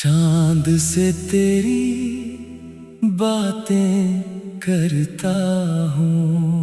चांद से तेरी बातें करता हूँ।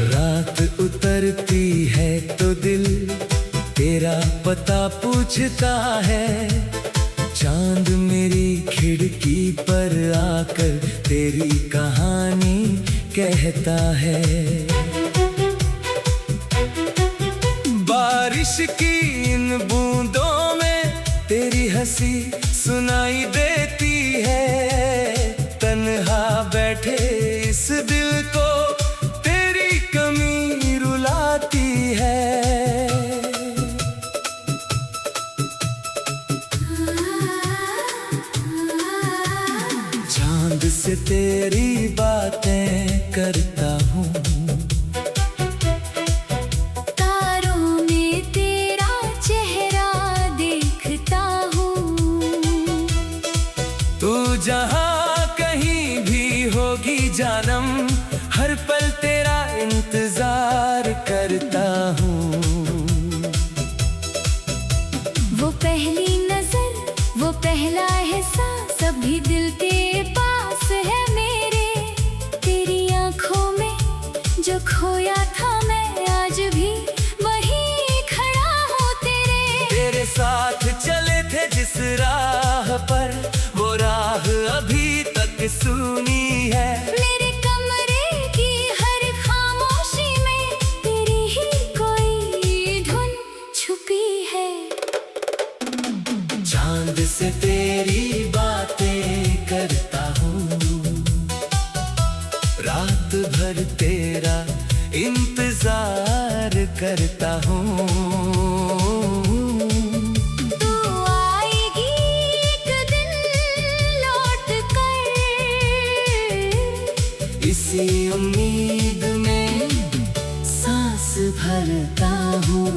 रात उतरती है तो दिल तेरा पता पूछता है। चांद मेरी खिड़की पर आकर तेरी कहानी कहता है। बारिश की इन बूंदों में तेरी हंसी सुनाई देती है। तन्हा बैठे इस दिल को कमी रुलाती है। चांद से तेरी बातें करता हूँ। तारों में तेरा चेहरा देखता हूँ। तू जहाँ कहीं भी होगी जानम, हर पल तेरा इंतजार करता हूँ। वो पहली नजर, वो पहला एहसास अभी दिल के पास है मेरे। तेरी आंखों में जो खोया था मैं आज भी वहीं खड़ा हूँ तेरे। तेरे साथ चले थे जिस राह पर, वो राह अभी तक सूनी है। मेरे कमरे की हर खामोशी में तेरी ही कोई धुन छुपी है। चांद से तेरी बातें करता हूँ। रात भर तेरा इंतजार करता हूँ। तू आएगी एक दिन लौट कर, इसी उम्मीद में सांस भरता हूँ।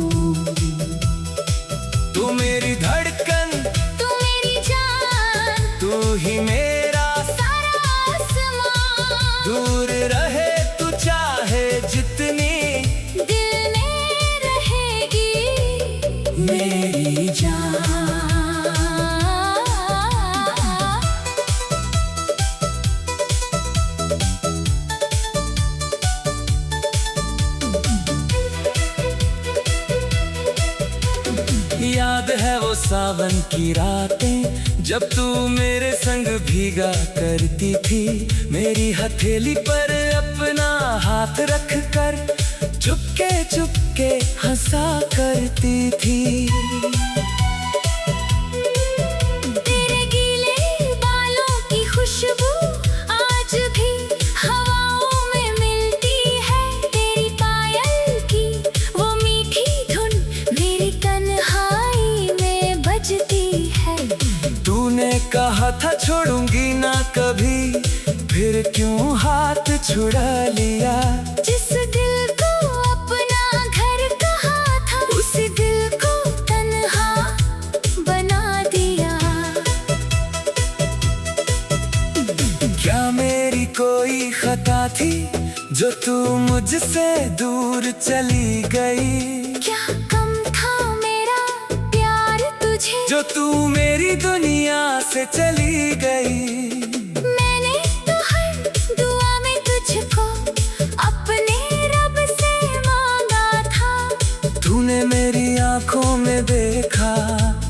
तू मेरी धड़कन, तू मेरी जान, तू ही मेरा सारा आसमां। दूर रहे तू चाहे जितनी, दिल में रहेगी मेरी जान। याद है वो सावन की रातें जब तू मेरे संग भीगा करती थी। मेरी हथेली पर अपना हाथ रख कर चुपके चुपके हंसा करती थी। तेरे गीले बालों की खुशबू आज भी हवाओं में मिलती है। तेरी पायल की वो मीठी धुन मेरी तन्हाई में बजती है। तूने कहा था छोड़ूंगी ना कभी, फिर क्यों हाथ छुड़ा लिया। जिस दिल को अपना घर कहा था, उस दिल को तन्हा बना दिया। क्या मेरी कोई खता थी जो तू मुझसे दूर चली गई। क्या कम था मेरा प्यार तुझे, जो तू मेरी दुनिया से चली गई। मैंने तो हर दुआ में तुझको अपने रब से मांगा था। तूने मेरी आंखों में देखा,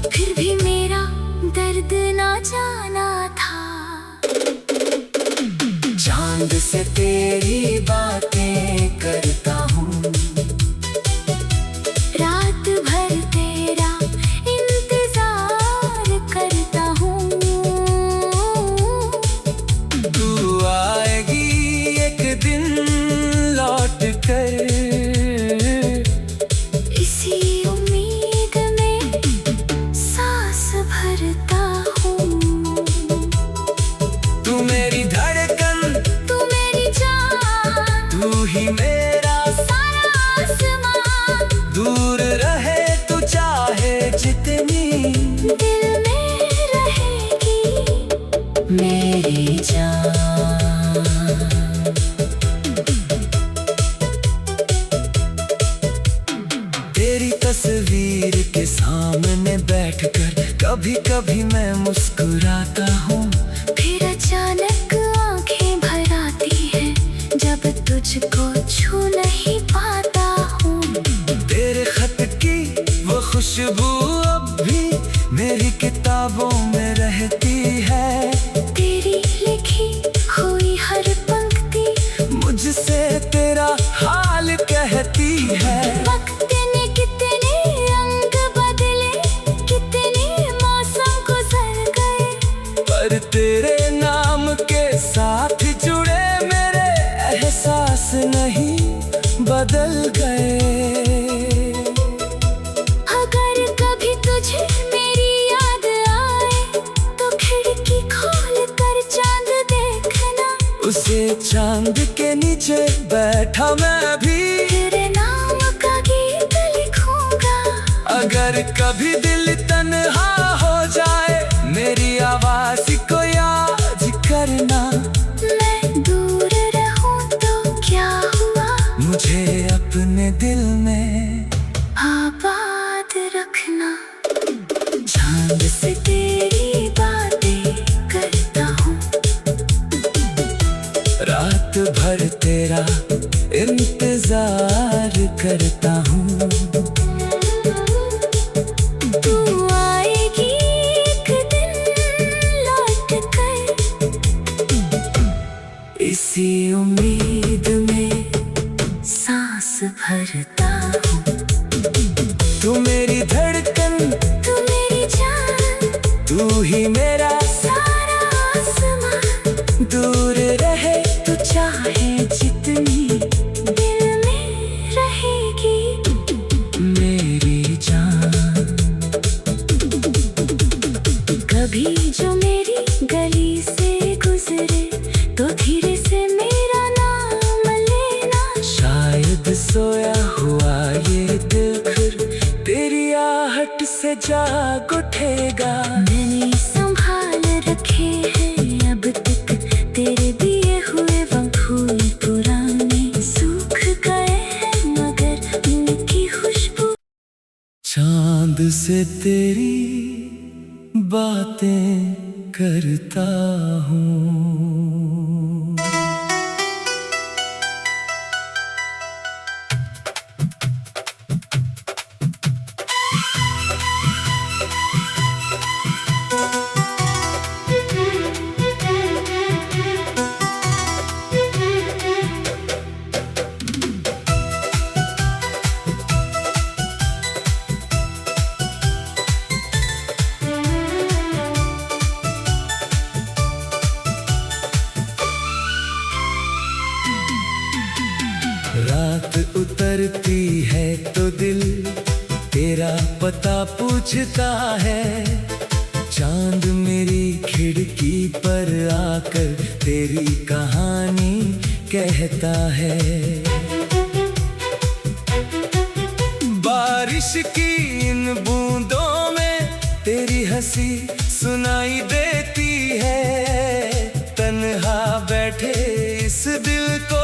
फिर भी मेरा दर्द ना जाना था। चांद से तेरी बातें करता हूँ। रात भर तेरा इंतजार करता हूँ। तू आएगी एक दिन लौट कर, इसी उम्मीद तेरी तस्वीर के सामने बैठकर कभी कभी मैं मुस्कुराता हूँ। फिर अचानक आंखें भर आती हैं जब तुझको छू नहीं पाता हूँ। तेरे खत की वो खुशबू अब भी मेरी किताबों में रहती है। तेरी लिखी हुई हर पंक्ति मुझसे तेरा हाल कहती है। वक्त ने कितने रंग बदले, कितने मौसम गुजर गए, पर तेरे नाम के साथ जुड़े मेरे एहसास नहीं बदल गए। अगर कभी तुझे मेरी याद आए तो खिड़की खोल कर चांद देखना। उसे चांद के नीचे बैठा मैं भी तेरे नाम का गीत लिखूंगा। अगर कभी दिल तन्हा हो जाए मेरी आवाज को याद करना। मैं दूर रहूं तो क्या हुआ, मुझे अपने दिल में आबाद रखना। चांद से तेरी बातें करता हूँ, रात भर तेरा इंतजार करता हूँ। तू आएगी एक दिन लौट कर, इसी उम्मीद में सांस भरता हूँ। तू मेरी धड़कन, तू मेरी जान, तू ही मेरा सारा आसमां। दूर रहे तू चाहे जितनी दिल में रहेगी मेरी जान। कभी जो मेरी गली से गुजरे तो धीरे से मेरा नाम लेना। शायद सोया हुआ ये दिल फिर तेरी आहट से जाग उठेगा। मैंने संभाल रखे हैं अब तक तेरे दिए हुए वो फूल पुराने, सूख गए हैं मगर उनकी खुशबू। चांद से तेरी बातें करता हूँ। रात उतरती है तो दिल तेरा पता पूछता है। चांद मेरी खिड़की पर आकर तेरी कहानी कहता है। बारिश की इन बूंदों में तेरी हंसी सुनाई देती है। तन्हा बैठे इस दिल को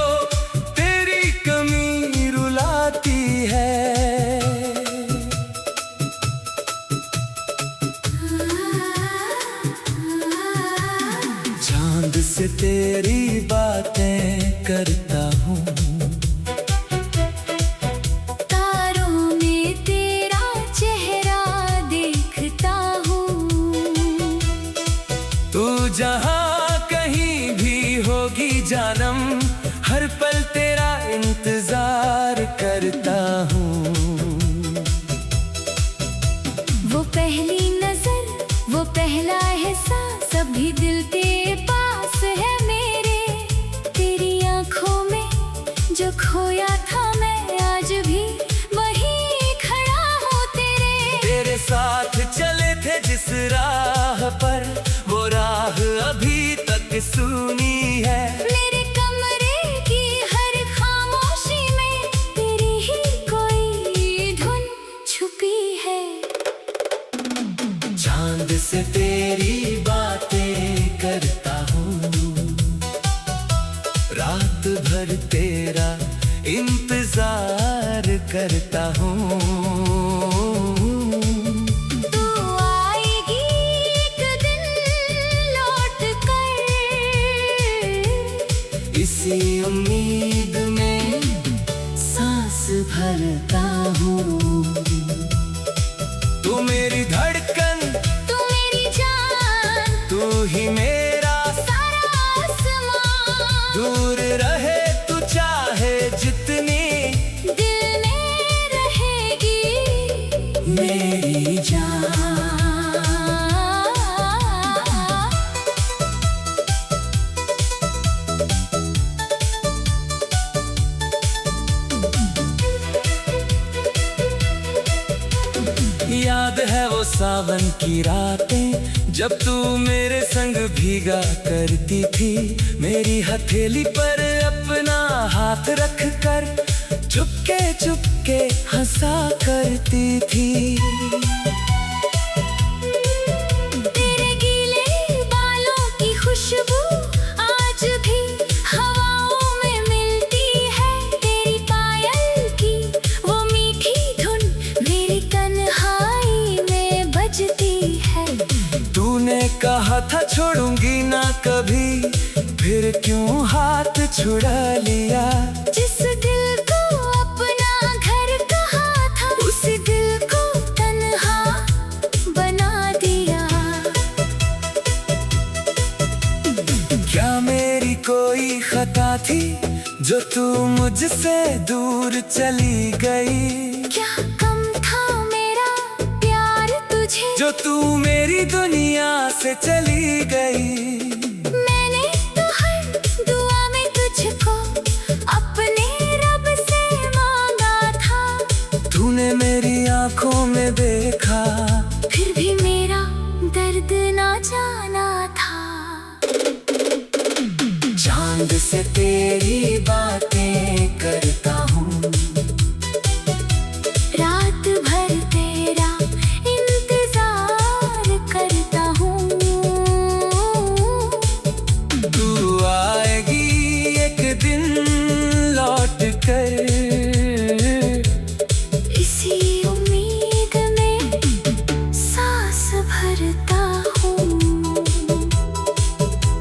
तेरी कमी रुलाती है। चांद से तेरी बातें करता हूँ। तारों में तेरा चेहरा देखता हूँ। तू जहाँ कहीं भी होगी जानम, हर पल तेरा इंतजार करता हूँ। वो पहली नजर, वो पहला एहसास अभी दिल के पास है मेरे। तेरी आंखों में जो खोया था मैं आज भी वहीं खड़ा हूँ तेरे। तेरे साथ चले थे जिस राह पर वो राह अभी तक सूनी है। मेरे कमरे की हर खामोशी में तेरी ही कोई धुन छुपी है। चांद से तेरी बातें करता हूँ, रात भर तेरा इंतजार करता हूँ। मेरी जान। याद है वो सावन की रातें जब तू मेरे संग भीगा करती थी, मेरी हथेली पर अपना हाथ रख कर चुपके चुपके हंसा करती थी। तेरे गीले बालों की खुशबू आज भी हवाओं में मिलती है, तेरी पायल की वो मीठी धुन मेरी तन्हाई में बजती है। तूने कहा था छोड़ूंगी ना कभी, फिर क्यों हाथ छुड़ा लिया। जिस दिल को अपना घर कहा था, उस दिल को तन्हा बना दिया। क्या मेरी कोई खता थी जो तू मुझसे दूर चली गई। क्या कम था मेरा प्यार तुझे, जो तू मेरी दुनिया से चली गई। मैंने तो हर दुआ में तुझको अपने रब से मांगा था। तूने मेरी आंखों में देखा, फिर भी मेरा दर्द ना जाना था। चांद से तेरी बातें करता हूँ, रात भर तेरा इंतजार करता हूँ। तू आएगी एक दिन लौट कर, इसी उम्मीद में सांस भरता हूँ।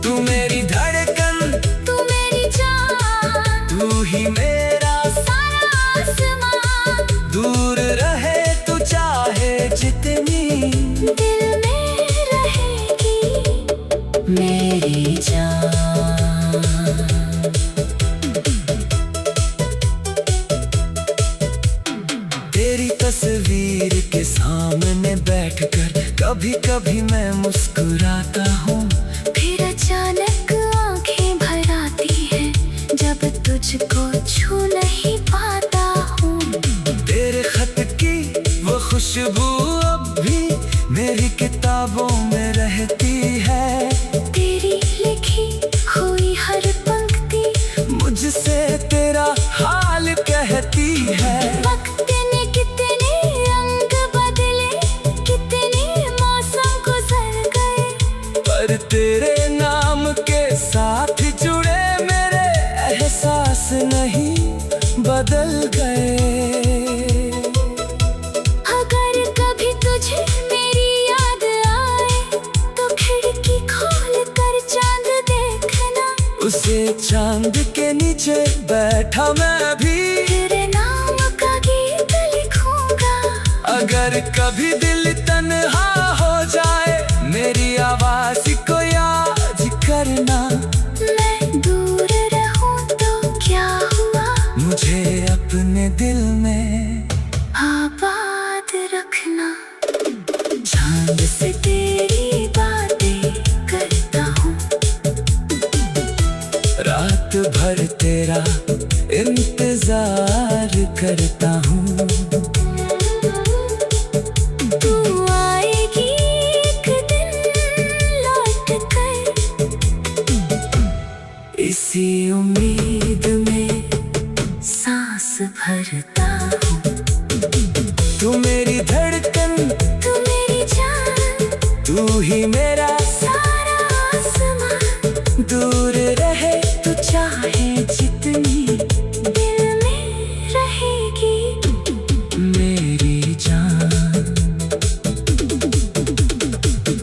तू मेरी धड़कन, तू मेरी जान, तू ही मेरा सारा आसमां, दूर रहे तू चाहे जितनी, दिल में रहेगी मेरी जान। तेरी तस्वीर के सामने बैठकर कभी कभी मैं मुस्कुराता हूँ। फिर अचानक आंखें भर आती हैं जब तुझको छू नहीं पाता हूँ। तेरे खत की वो खुशबू अब भी मेरी किताबों में रहती है। तेरी लिखी हुई हर पंक्ति मुझसे तेरा हाल कहती है। वक्त ने कितने रंग बदले, कितने मौसम गुजर गए, पर तेरे नाम के साथ जुड़े मेरे एहसास नहीं बदल गए। अगर कभी तुझे मेरी याद आए तो खिड़की खोल कर चांद देखना। उसे चांद के नीचे बैठा मैं भी तेरे नाम का गीत लिखूंगा। अगर कभी दिल तन्हा हो जाए, मेरी आवाज को याद करना। मैं दूर रहूं तो क्या हुआ, मुझे अपने दिल में आबाद रखना। चांद से तेरी बातें करता हूँ, रात भर तेरा इंतजार करता हूँ। तू आएगी एक दिन लौट कर, इसी उम्मीद में सांस भरता हूँ। तू मेरी धड़कन, तू मेरी जान, तू ही मेरा सारा आसमां, दूर रहे तू चाहे जितनी, दिल में रहेगी मेरी जान।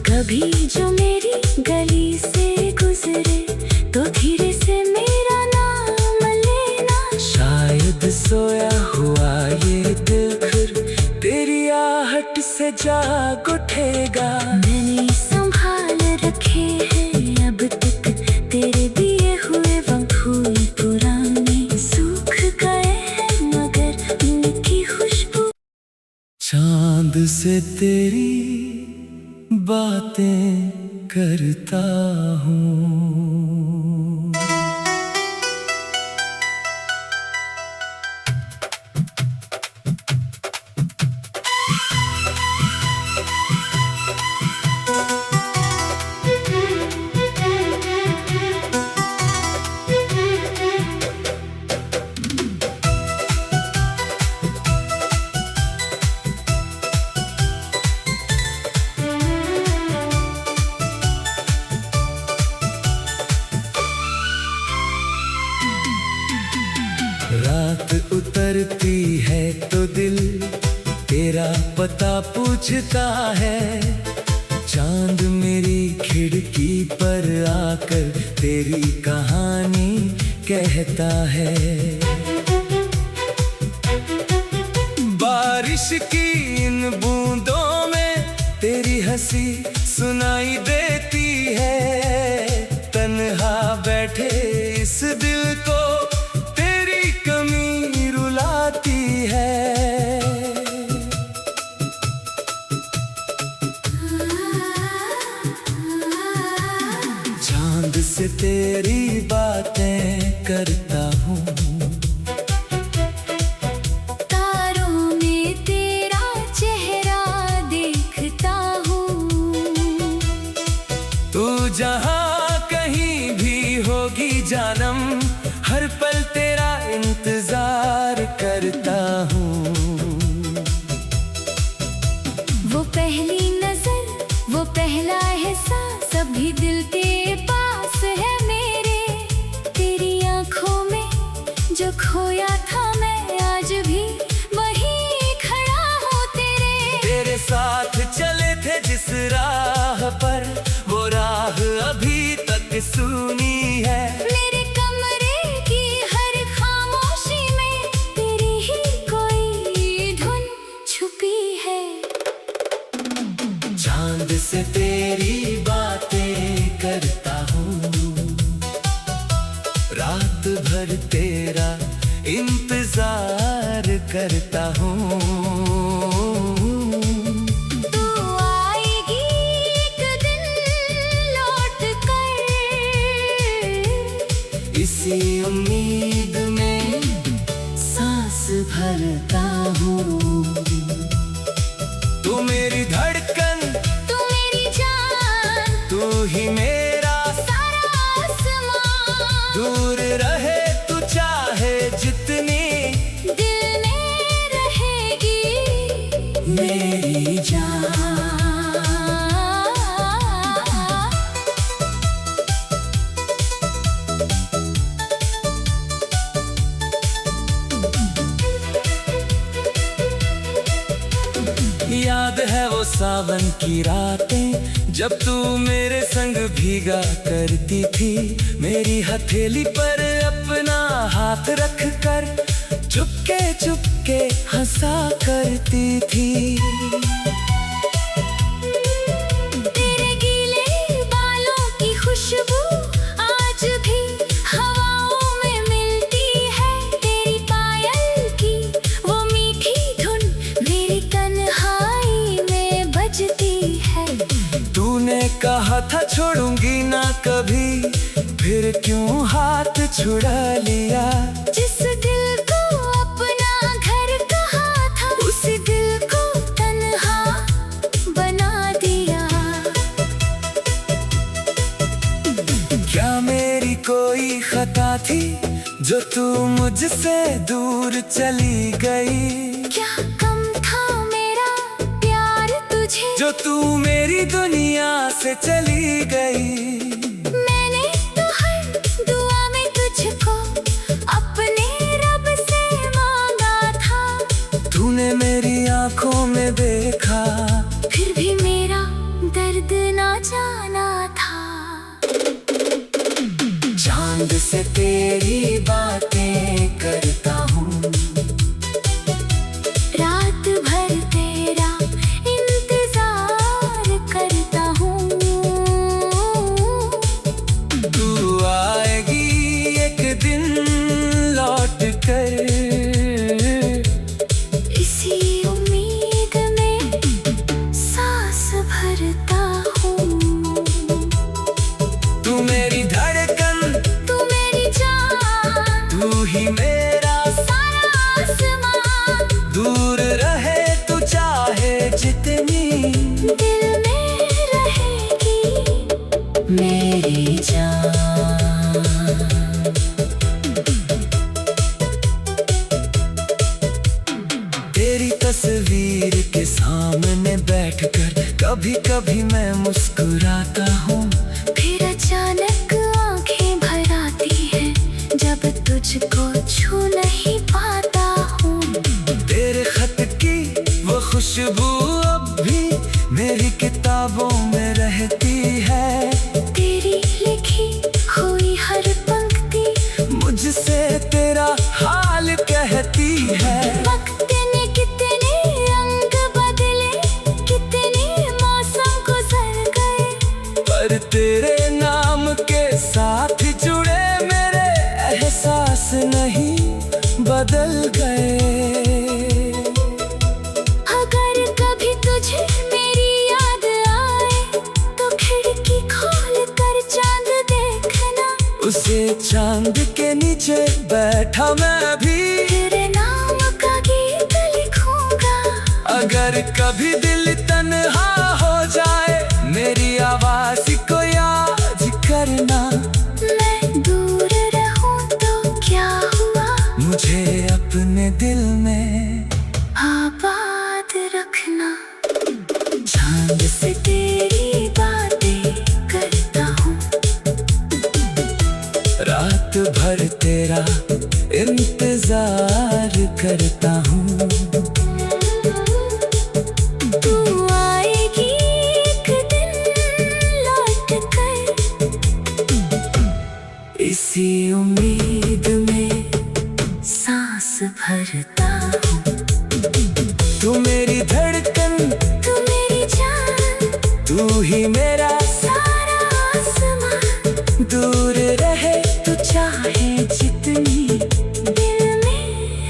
कभी जो मेरी गली से गुजरे तो धीरे से मेरा नाम लेना। शायद सोया हुआ ये दिल फिर तेरी आहट से जाग उठेगा। मैंने संभाल रखे हैं अब तक तेरे दिए हुए वक्त हुए पुराने, सूख गए हैं मगर उनकी खुशबू। चांद चांद से तेरी बातें करता हूँ। रात उतरती है तो दिल तेरा पता पूछता है। चांद मेरी खिड़की पर आकर तेरी कहानी कहता है। बारिश की इन बूंदों में तेरी हंसी सुनाई देती है। तन्हा बैठे इस दिल को कमी रुलाती है। चांद से तेरी बातें करता हूँ। तारों में तेरा चेहरा देखता हूँ। तू जहाँ कहीं भी होगी जानम, हर पल तेरा इंतजार करता हूँ। वो पहली नजर, वो पहला एहसास अभी दिल के पास है मेरे। तेरी आंखों में जो खोया था मैं आज भी वहीं खड़ा हूँ तेरे साथ चले थे जिस राह पर, वो राह अभी तक सूनी है। मेरे कमरे की हर खामोशी में तेरी ही कोई धुन छुपी है। चांद से तेरी बातें करता हूँ। रात भर तेरा इंतजार करता हूँ। तू आएगी एक दिन लौट कर, इसी उम्मीद में सांस भरता हूँ। तू मेरी धड़कन, तू मेरी जान, तू ही मेरा सारा आसमां। दूर रहे तू चाहे जितनी, दिल में रहेगी मेरी जान। याद है वो सावन की रातें जब तू मेरे संग भीगा करती थी। मेरी हथेली पर अपना हाथ रख कर चुपके चुपके हंसा करती थी। तेरे गीले बालों की खुशबू आज भी हवाओं में मिलती है। तेरी पायल की वो मीठी धुन मेरी तन्हाई में बजती है। तूने कहा था छोड़ूंगी ना कभी, फिर क्यों हाथ छुड़ा लिया। जिस दिल को अपना घर कहा था, उस दिल को तन्हा बना दिया। क्या मेरी कोई खता थी जो तू मुझसे दूर चली गई। क्या कम था मेरा प्यार तुझे, जो तू मेरी दुनिया से चली गई। मैंने तो हर दुआ में तुझको अपने रब से मांगा था। तूने मेरी आंखों में देखा, फिर भी मेरा दर्द ना जाना था। चांद से तेरी बातें करता हूँ। रात भर तेरा इंतजार करता हूँ। तू आएगी एक दिन लौट कर, इसी उम्मीद में सामने बैठकर कभी कभी मैं मुस्कुराता हूँ। फिर अचानक आंखें भर आती हैं जब तुझको छू नहीं पाता हूँ। तेरे खत की वो खुशबू अब भी मेरी किताबों में रहती है। तेरी लिखी हुई हर पंक्ति मुझसे तेरा हाल कहती है। वक्त ने कितने रंग बदले, कितने मौसम गुजर गए, पर तेरे नाम के साथ जुड़े मेरे एहसास नहीं बदल गए। अगर कभी तुझे मेरी याद आए तो खिड़की खोल कर चांद देखना। उसे चांद के नीचे बैठा मैं भी तेरे नाम का गीत लिखूंगा। अगर कभी दिल तन्हा हो जाए मेरी आवाज को याद करना। मैं दूर रहूं तो क्या हुआ, मुझे अपने दिल में आबाद रखना। चांद से तेरी बातें करता हूँ, रात भर तेरा इंतजार करता हूँ। तू आएगी एक दिन लौट कर, इसी उम्मीद में सांस भरता हूँ। तू मेरी धड़कन, तू मेरी जान, तू ही मेरा सारा आसमां। दूर रहे तू चाहे जितनी, दिल में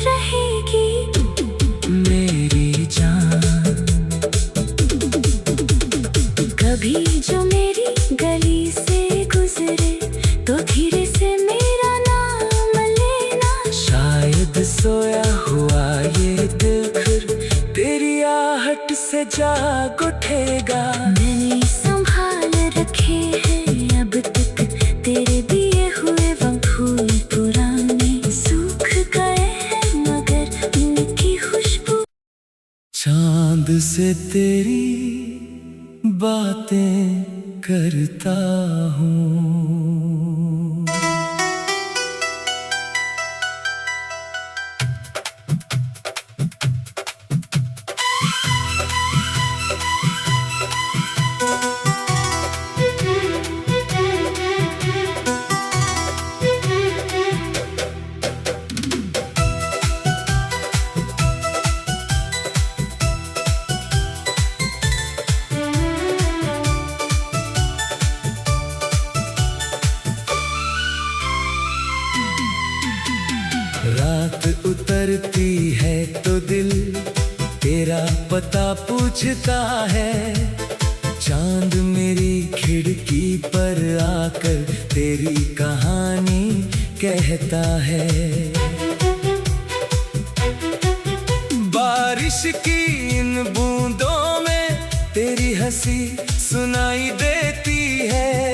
रहेगी मेरी जान। कभी जो मेरी गली से गुजरे तो धीरे से मेरा नाम लेना। शायद सोया हुआ ये दिल फिर तेरी आहट से जाग उठेगा। मैंने संभाल रखे हैं अब तक तेरे दिए हुए वो फूल पुराने, सूख गए हैं मगर उनकी खुशबू। चांद से तेरी बातें करता हूँ। रात उतरती है तो दिल तेरा पता पूछता है। चांद मेरी खिड़की पर आकर तेरी कहानी कहता है। बारिश की इन बूंदों में तेरी हंसी सुनाई देती है।